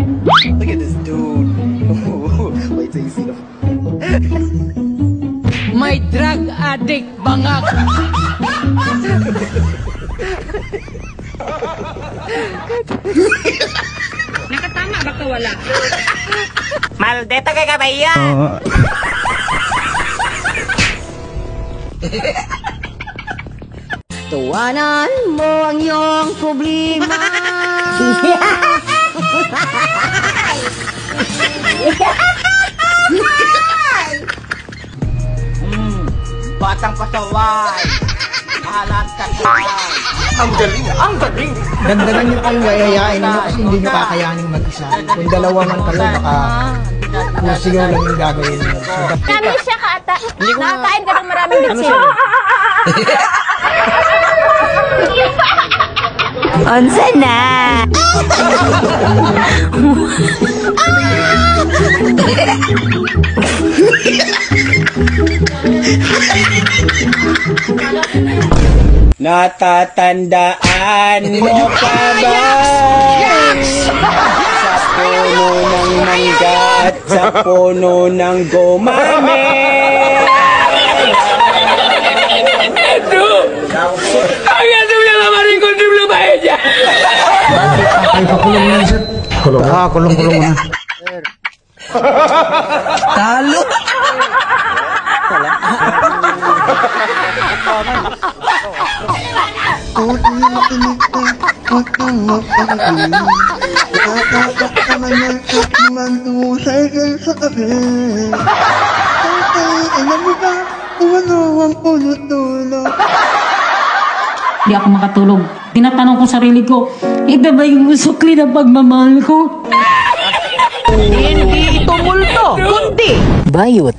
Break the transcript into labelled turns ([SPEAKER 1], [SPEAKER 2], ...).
[SPEAKER 1] Look at this dude. Wait till you see the...
[SPEAKER 2] May drug addict bangak.
[SPEAKER 3] Nakatama ba ka wala?
[SPEAKER 4] Maldita kay kabayo!
[SPEAKER 5] Tuwanan mo ang iyong problema.
[SPEAKER 4] Batang pasaway! Alat ka saway!
[SPEAKER 1] Ang galing! Ang galing!
[SPEAKER 6] Dandanan nyo kayong yayayain ninyo kasi hindi nyo kakayaning mag-isa. Kung dalawa man kayo, baka pusigaw lang yung gagawin nyo. So,
[SPEAKER 5] Kami siya ka ata. Nakakain ka ng maraming bitsin. Onsa na?
[SPEAKER 4] Natatandaan mo pa ba? Sa puno ng mangga at sa puno ng gumame. Ang ito yung lamarin ko ng lumayan niya.
[SPEAKER 6] ay, pakulong na sir. Kulong? Kulong na.
[SPEAKER 4] Talo!
[SPEAKER 2] Di ako makatulog. Tinatanong ko sarili ko, ito ba yung sukli ng pagmamahal ko?
[SPEAKER 4] Hindi ito multo, kundi
[SPEAKER 1] Bayot.